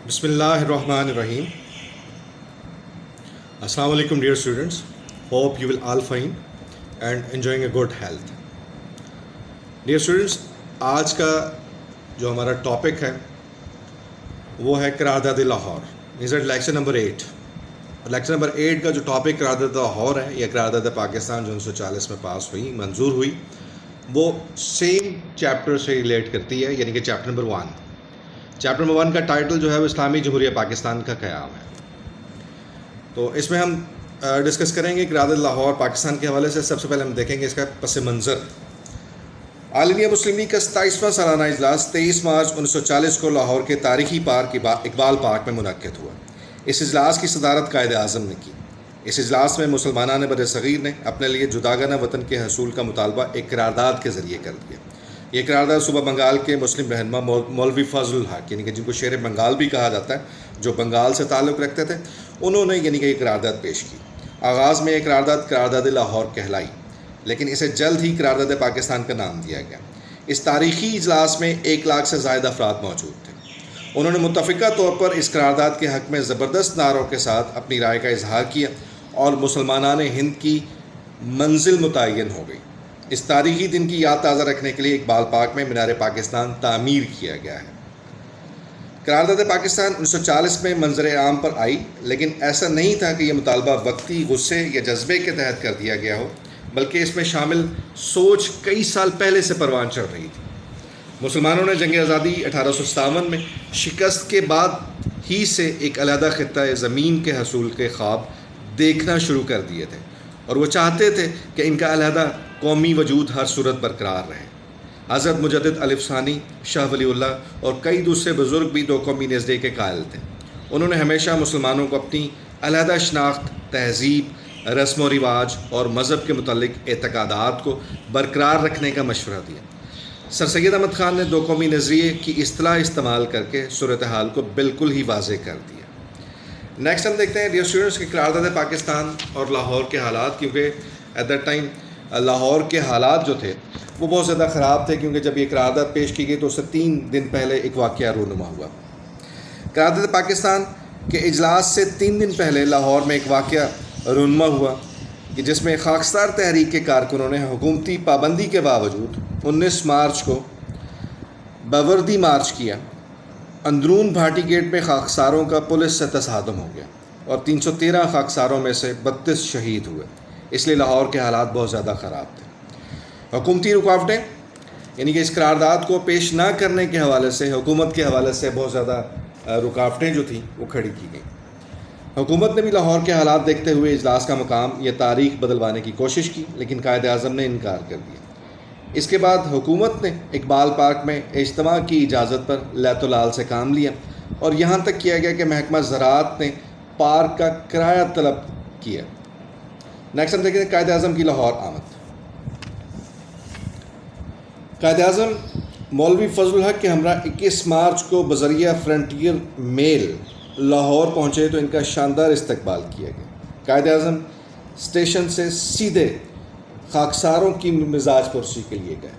بسم اللہ الرحمن الرحیم. السلام علیکم dear students. Hope you will all fine and enjoying a good health. Dear students, آج کا جو ہمارا ٹاپک ہے وہ ہے قرارداد Lahore. Is it lecture number 8. Lecture number 8 کا جو ٹاپک قرارداد لاہور ہے یا قرارداد پاکستان جو 1940 میں پاس ہوئی, منظور ہوئی, وہ سیم چیپٹر سے ریلیٹ کرتی ہے, یعنی کہ چیپٹر نمبر 1. چیپٹر نمبر 1 کا ٹائٹل جو ہے وہ اسلامی جمہوریہ پاکستان کا قیام ہے. تو اس میں ہم ڈسکس کریں گے قرارداد لاہور پاکستان کے حوالے سے. سب سے پہلے ہم دیکھیں گے اس کا پس منظر. عالمیہ مسلم لیگ کا 27واں سالانہ اجلاس 23 مارچ 1940 کو لاہور کے تاریخی پارک اقبال پارک میں منعقد ہوا. اس اجلاس کی صدارت قائد اعظم نے کی. اس اجلاس میں مسلمانان بر صغیر نے اپنے لیے جداگانہ وطن کے حصول کا مطالبہ ایک قرارداد کے ذریعے کر دیا. یہ قرارداد صوبہ بنگال کے مسلم رہنما مولوی فضل الحق, یعنی کہ جن کو شیر بنگال بھی کہا جاتا ہے, جو بنگال سے تعلق رکھتے تھے, انہوں نے یعنی کہ یہ قرارداد پیش کی. آغاز میں یہ قرارداد لاہور کہلائی, لیکن اسے جلد ہی قرارداد پاکستان کا نام دیا گیا. اس تاریخی اجلاس میں 1 لاکھ سے زائد افراد موجود تھے. انہوں نے متفقہ طور پر اس قرارداد کے حق میں زبردست نعروں کے ساتھ اپنی رائے کا اظہار کیا اور مسلمانان ہند کی منزل متعین ہو گئی. اس تاریخی دن کی یاد تازہ رکھنے کے لیے اقبال پارک میں مینار پاکستان تعمیر کیا گیا ہے. قرارداد پاکستان 1940 میں منظر عام پر آئی, لیکن ایسا نہیں تھا کہ یہ مطالبہ وقتی غصے یا جذبے کے تحت کر دیا گیا ہو, بلکہ اس میں شامل سوچ کئی سال پہلے سے پروان چڑھ رہی تھی. مسلمانوں نے جنگ آزادی 1857 میں شکست کے بعد ہی سے ایک علیحدہ خطہ زمین کے حصول کے خواب دیکھنا شروع کر دیے تھے, اور وہ چاہتے تھے کہ ان کا علیحدہ قومی وجود ہر صورت برقرار رہے. حضرت مجدد الف ثانی, شاہ ولی اللہ اور کئی دوسرے بزرگ بھی دو قومی نظریے کے قائل تھے. انہوں نے ہمیشہ مسلمانوں کو اپنی علیحدہ شناخت, تہذیب, رسم و رواج اور مذہب کے متعلق اعتقادات کو برقرار رکھنے کا مشورہ دیا. سر سید احمد خان نے دو قومی نظریے کی اصطلاح استعمال کر کے صورتحال کو بالکل ہی واضح کر دیا. نیکسٹ ہم دیکھتے ہیں ڈیئر اسٹوڈنٹس کہ قرارداد پاکستان اور لاہور کے حالات, کیونکہ ایٹ دیٹ ٹائم لاہور کے حالات جو تھے وہ بہت زیادہ خراب تھے, کیونکہ جب یہ قرارداد پیش کی گئی تو اس سے 3 دن پہلے ایک واقعہ رونما ہوا. قرارداد پاکستان کے اجلاس سے 3 دن پہلے لاہور میں ایک واقعہ رونما ہوا کہ جس میں خاکسار تحریک کے کارکنوں نے حکومتی پابندی کے باوجود 19 مارچ کو باوردی مارچ کیا. اندرون بھاٹی گیٹ میں خاکساروں کا پولیس سے تصادم ہو گیا اور 313 خاکساروں میں سے 32 شہید ہوئے. اس لیے لاہور کے حالات بہت زیادہ خراب تھے. حکومتی رکاوٹیں, یعنی کہ اس قرارداد کو پیش نہ کرنے کے حوالے سے حکومت کے حوالے سے بہت زیادہ رکاوٹیں جو تھیں وہ کھڑی کی گئیں. حکومت نے بھی لاہور کے حالات دیکھتے ہوئے اجلاس کا مقام یا تاریخ بدلوانے کی کوشش کی, لیکن قائد اعظم نے انکار کر دیا. اس کے بعد حکومت نے اقبال پارک میں اجتماع کی اجازت پر لیت و لال سے کام لیا, اور یہاں تک کیا گیا کہ محکمہ زراعت نے پارک کا کرایہ طلب کیا. نیکسٹ ہم دیکھیں قائد اعظم کی لاہور آمد. قائد اعظم مولوی فضل الحق کے ہمراہ 21 مارچ کو بذریعہ فرنٹیئر میل لاہور پہنچے تو ان کا شاندار استقبال کیا گیا. قائد اعظم اسٹیشن سے سیدھے خاکساروں کی مزاج پرسی کے لیے گئے.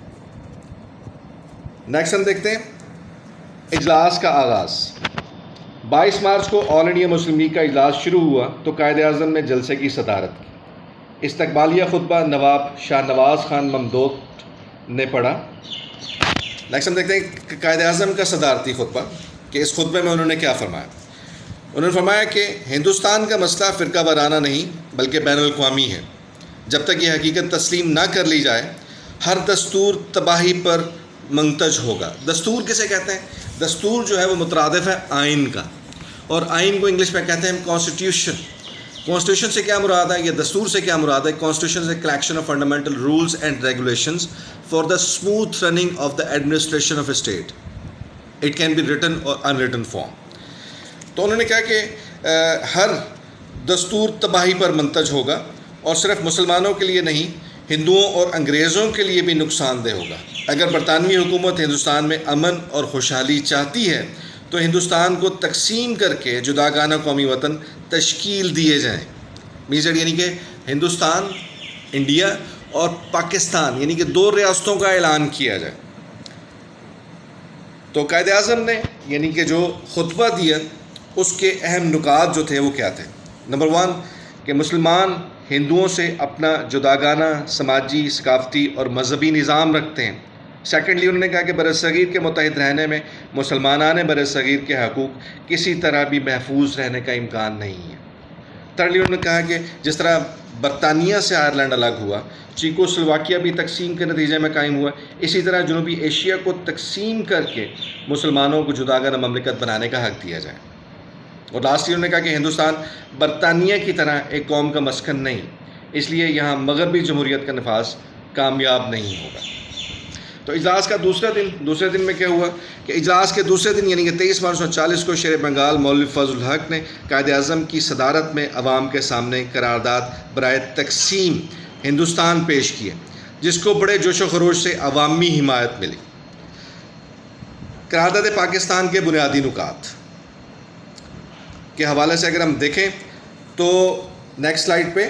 نیکسٹ ہم دیکھتے ہیں اجلاس کا آغاز. 22 مارچ کو آل انڈیا مسلم لیگ کا اجلاس شروع ہوا تو قائد اعظم نے جلسے کی صدارت کی. استقبالیہ خطبہ نواب شاہ نواز خان ممدوٹ نے پڑھا. نیکسٹ ہم دیکھتے ہیں کہ قائد اعظم کا صدارتی خطبہ, کہ اس خطبے میں انہوں نے کیا فرمایا. انہوں نے فرمایا کہ ہندوستان کا مسئلہ فرقہ وارانہ نہیں بلکہ بین الاقوامی ہے. جب تک یہ حقیقت تسلیم نہ کر لی جائے ہر دستور تباہی پر منتج ہوگا. دستور کسے کہتے ہیں؟ دستور جو ہے وہ مترادف ہے آئین کا, اور آئین کو انگلش میں کہتے ہیں کانسٹیٹیوشن. کانسٹیٹیوشن سے کیا مراد ہے یا دستور سے کیا مراد ہے؟ Constitution is a collection of fundamental rules and regulations for the smooth running of the administration of a state. It can be written or in written form. تو انہوں نے کہا کہ ہر دستور تباہی پر منتج ہوگا, اور صرف مسلمانوں کے لیے نہیں, ہندوؤں اور انگریزوں کے لیے بھی نقصان دہ ہوگا. اگر برطانوی حکومت ہندوستان میں امن اور خوشحالی چاہتی ہے تو ہندوستان کو تقسیم کر کے جداگانہ قومی وطن تشکیل دیے جائیں. میجر یعنی کہ ہندوستان, انڈیا اور پاکستان, یعنی کہ 2 ریاستوں کا اعلان کیا جائے. تو قائد اعظم نے یعنی کہ جو خطبہ دیا اس کے اہم نکات جو تھے وہ کیا تھے؟ نمبر 1 کہ مسلمان ہندوؤں سے اپنا جداگانہ سماجی، ثقافتی اور مذہبی نظام رکھتے ہیں۔ سیکنڈلی انہوں نے کہا کہ برصغیر کے متحد رہنے میں مسلمانان برصغیر کے حقوق کسی طرح بھی محفوظ رہنے کا امکان نہیں ہے۔ تھرڈلی انہوں نے کہا کہ جس طرح برطانیہ سے آئرلینڈ الگ ہوا، چیکو سلواکیہ بھی تقسیم کے نتیجے میں قائم ہوا، اسی طرح جنوبی ایشیا کو تقسیم کر کے مسلمانوں کو جداگانہ مملکت بنانے کا حق دیا جائے۔ اور لاسٹلی انہوں نے کہا کہ ہندوستان برطانیہ کی طرح ایک قوم کا مسکن نہیں، اس لیے یہاں مغربی جمہوریت کا نفاذ کامیاب نہیں ہوگا۔ تو اجلاس کا دوسرے دن میں کیا ہوا کہ اجلاس کے دوسرے دن یعنی کہ 23 مارچ 1940 کو شیر بنگال مولوی فضل الحق نے قائد اعظم کی صدارت میں عوام کے سامنے قرارداد برائے تقسیم ہندوستان پیش کیے، جس کو بڑے جوش و خروش سے عوامی حمایت ملی۔ قرارداد پاکستان کے بنیادی نکات کے حوالے سے اگر ہم دیکھیں تو نیکسٹ سلائیڈ پہ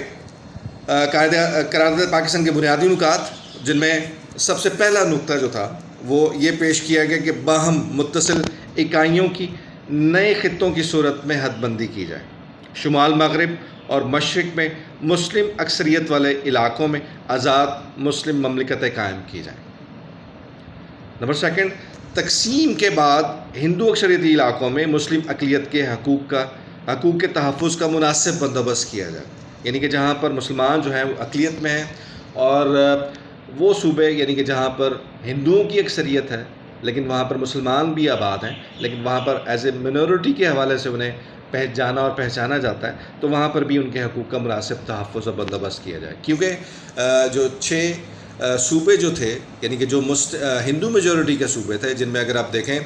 قرارداد پاکستان کے بنیادی نکات، جن میں سب سے پہلا نقطہ جو تھا وہ یہ پیش کیا گیا کہ باہم متصل اکائیوں کی نئے خطوں کی صورت میں حد بندی کی جائے، شمال مغرب اور مشرق میں مسلم اکثریت والے علاقوں میں آزاد مسلم مملکتیں قائم کی جائیں۔ نمبر 2 تقسیم کے بعد ہندو اکثریتی علاقوں میں مسلم اقلیت کے حقوق کے تحفظ کا مناسب بندوبست کیا جائے، یعنی کہ جہاں پر مسلمان جو ہیں وہ اقلیت میں ہیں اور وہ صوبے یعنی کہ جہاں پر ہندوؤں کی اکثریت ہے لیکن وہاں پر مسلمان بھی آباد ہیں، لیکن وہاں پر ایز اے منورٹی کے حوالے سے انہیں جانا اور پہچانا جاتا ہے، تو وہاں پر بھی ان کے حقوق کا مناسب تحفظ اور بندوبست کیا جائے۔ کیونکہ جو 6 صوبے جو تھے یعنی کہ جو ہندو میجورٹی کے صوبے تھے، جن میں اگر آپ دیکھیں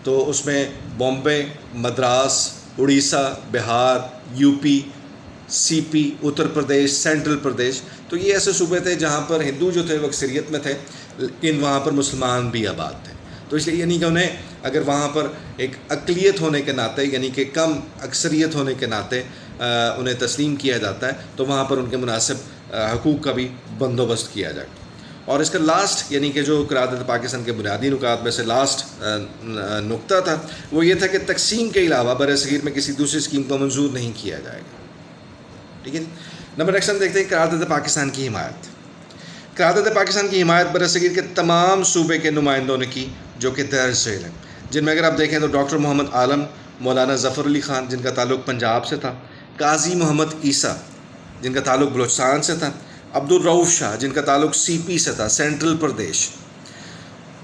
تو اس میں بامبے، مدراس، اڑیسہ، بہار، یو پی، سی پی، اتر پردیش، سینٹرل پردیش، تو یہ ایسے صوبے تھے جہاں پر ہندو جو تھے وہ اکثریت میں تھے لیکن وہاں پر مسلمان بھی آباد تھے۔ تو اس لیے یعنی کہ انہیں اگر وہاں پر ایک اقلیت ہونے کے ناطے یعنی کہ کم اکثریت ہونے کے ناطے انہیں تسلیم کیا جاتا ہے تو وہاں پر ان کے مناسب حقوق کا بھی بندوبست کیا جائے۔ اور اس کا لاسٹ یعنی کہ جو قرارداد پاکستان کے بنیادی نکات میں سے لاسٹ نقطہ تھا وہ یہ تھا کہ تقسیم کے علاوہ برصغیر میں کسی دوسری اسکیم کو منظور نہیں کیا جائے گا۔ ٹھیک ہے، نمبر نیکسٹ ہم دیکھتے ہیں قرارداد پاکستان کی حمایت۔ قرارداد پاکستان کی حمایت برصغیر کے تمام صوبے کے نمائندوں نے کی جو کہ درج ذیل ہیں، جن میں اگر آپ دیکھیں تو ڈاکٹر محمد عالم، مولانا ظفر علی خان جن کا تعلق پنجاب سے تھا، قاضی محمد عیسیٰ جن کا تعلق بلوچستان سے تھا، عبدالرؤف شاہ جن کا تعلق سی پی سے تھا، سینٹرل پردیش،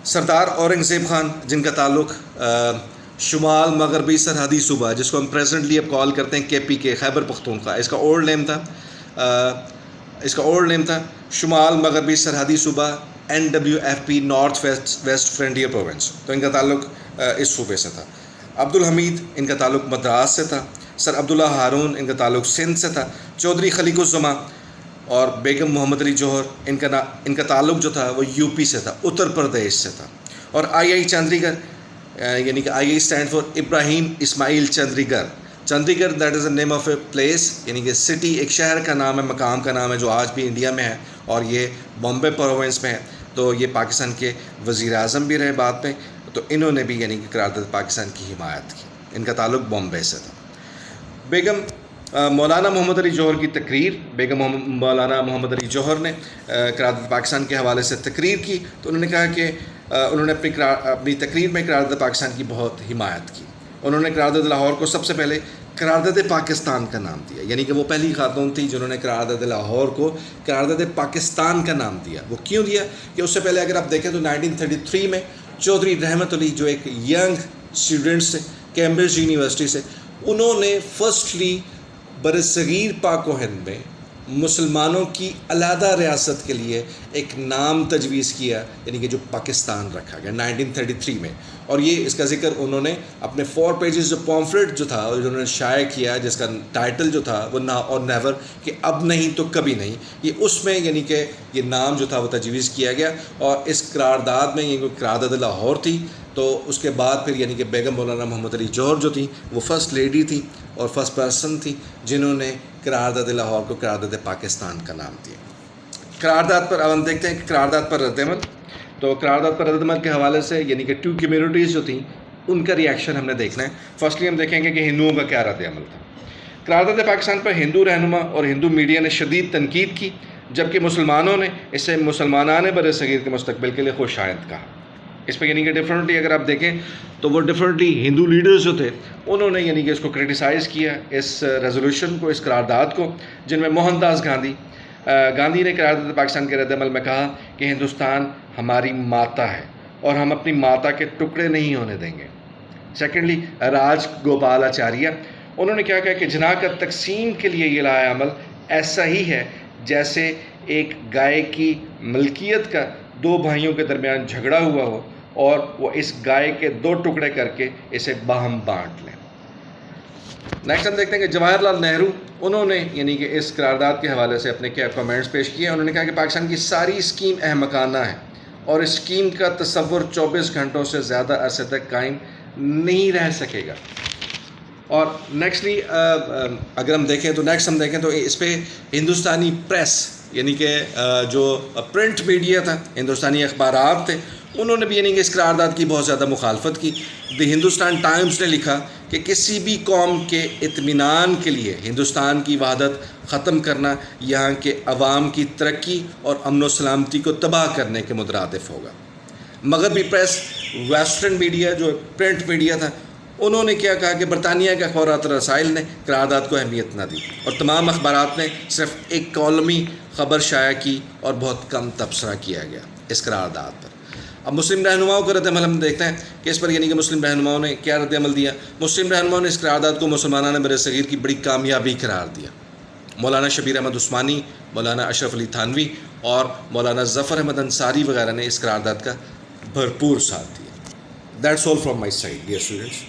سردار اورنگزیب خان جن کا تعلق شمال مغربی سرحدی صوبہ جس کو ہم پریزنٹلی اب کال کرتے ہیں KPK، خیبر پختونخوا، اس کا اولڈ نیم تھا شمال مغربی سرحدی صوبہ NWFP، north west frontier province, تو ان کا تعلق اس صوبے سے تھا۔ عبدالحمید ان کا تعلق مدراس سے تھا، سر عبداللہ ہارون ان کا تعلق سندھ سے تھا، چودھری خلیق الزماں اور بیگم محمد علی جوہر ان کا تعلق جو تھا وہ UP سے تھا، اتر پردیش سے تھا۔ اور II چندری گڑھ یعنی کہ II اسٹینڈ فار ابراہیم اسماعیل چندری گڑھ، چندری گڑھ that is a name of a place یعنی کہ سٹی، ایک شہر کا نام ہے، مقام کا نام ہے جو آج بھی انڈیا میں ہے اور یہ بامبے پروونس میں ہے۔ تو یہ پاکستان کے وزیر اعظم بھی رہے بعد میں، تو انہوں نے بھی یعنی کہ قرارداد پاکستان کی حمایت کی، ان کا تعلق بامبے سے تھا۔ بیگم مولانا محمد علی جوہر کی تقریر، مولانا محمد علی جوہر نے قرارداد پاکستان کے حوالے سے تقریر کی، تو انہوں نے کہا کہ انہوں نے اپنی تقریر میں قرارداد پاکستان کی بہت حمایت کی۔ انہوں نے قرارداد لاہور کو سب سے پہلے قرارداد پاکستان کا نام دیا، یعنی کہ وہ پہلی خاتون تھی جنہوں نے قرارداد لاہور کو قرارداد پاکستان کا نام دیا۔ وہ کیوں دیا کہ اس سے پہلے اگر آپ دیکھیں تو 1933 میں چودھری رحمت علی جو ایک ینگ اسٹوڈنٹس سے کیمبرج یونیورسٹی سے، انہوں نے فرسٹلی برصغیر پاک و ہند میں مسلمانوں کی علیحدہ ریاست کے لیے ایک نام تجویز کیا، یعنی کہ جو پاکستان رکھا گیا 1933 میں۔ اور یہ اس کا ذکر انہوں نے اپنے 4 پیجز جو پامفلٹ جو تھا انہوں نے شائع کیا، جس کا ٹائٹل جو تھا وہ نا اور نیور، کہ اب نہیں تو کبھی نہیں، یہ اس میں یعنی کہ یہ نام جو تھا وہ تجویز کیا گیا۔ اور اس قرارداد میں یہ قرارداد لاہور تھی، تو اس کے بعد پھر یعنی کہ بیگم مولانا محمد علی جوہر جو تھی وہ فرسٹ لیڈی تھی اور فرسٹ پرسن تھی جنہوں نے قرارداد لاہور کو قرارداد پاکستان کا نام دیا۔ قرارداد پر اب ہم دیکھتے ہیں کہ قرارداد پر رد عمل۔ تو قرارداد پر رد عمل کے حوالے سے یعنی کہ 2 کمیونٹیز جو تھیں ان کا ریئیکشن ہم نے دیکھنا ہے. فرسٹلی ہم دیکھیں گے کہ ہندوؤں کا کیا رد عمل تھا. قرارداد پاکستان پر ہندو رہنما اور ہندو میڈیا نے شدید تنقید کی، جبکہ مسلمانوں نے اسے مسلمانان بر صغیر کے مستقبل کے لیے خوش آئند کہا. اس پہ یعنی کہ ڈیفرنٹلی اگر آپ دیکھیں تو وہ ڈیفرنٹلی ہندو لیڈرز جو تھے انہوں نے یعنی کہ اس کو کرٹیسائز کیا، اس ریزولوشن کو، اس قرارداد کو، جن میں موہن داس گاندھی نے قرارداد پاکستان کے رد عمل میں کہا کہ ہندوستان ہماری ماتا ہے اور ہم اپنی ماتا کے ٹکڑے نہیں ہونے دیں گے. سیکنڈلی راج گوپال آچاریہ انہوں نے کیا کہا کہ جناح کا تقسیم کے لیے یہ لایا عمل ایسا ہی ہے جیسے ایک گائے کی ملکیت کا 2 بھائیوں کے درمیان جھگڑا ہوا ہو اور وہ اس گائے کے 2 ٹکڑے کر کے اسے باہم بانٹ لیں. نیکسٹ ہم دیکھتے ہیں کہ جواہر لال نہرو انہوں نے یعنی کہ اس قرارداد کے حوالے سے اپنے کیا کامنٹس پیش کیے. انہوں نے کہا کہ پاکستان کی ساری اسکیم احمقانہ ہے اور اس اسکیم کا تصور 24 گھنٹوں سے زیادہ عرصے تک قائم نہیں رہ سکے گا. اور نیکسٹلی اگر ہم دیکھیں تو اس پہ ہندوستانی پریس یعنی کہ جو پرنٹ میڈیا تھا، ہندوستانی اخبارات تھے، انہوں نے بھی یعنی کہ اس قرارداد کی بہت زیادہ مخالفت کی. دی ہندوستان ٹائمز نے لکھا کہ کسی بھی قوم کے اطمینان کے لیے ہندوستان کی وحدت ختم کرنا یہاں کے عوام کی ترقی اور امن و سلامتی کو تباہ کرنے کے مترادف ہوگا. مغربی پریس، ویسٹرن میڈیا جو پرنٹ میڈیا تھا، انہوں نے کیا کہا کہ برطانیہ کے اخبارات اور رسائل نے قرارداد کو اہمیت نہ دی اور تمام اخبارات نے صرف ایک کالمی خبر شائع کی اور بہت کم تبصرہ کیا گیا اس قرارداد پر. اب مسلم رہنماؤں کا رد عمل ہم دیکھتے ہیں کہ اس پر یعنی کہ مسلم رہنماؤں نے کیا رد عمل دیا. مسلم رہنماؤں نے اس قرارداد کو مسلمانان بر صغیر کی بڑی کامیابی قرار دیا. مولانا شبیر احمد عثمانی، مولانا اشرف علی تھانوی اور مولانا ظفر احمد انصاری وغیرہ نے اس قرارداد کا بھرپور ساتھ دیا. That's all from my side dear students.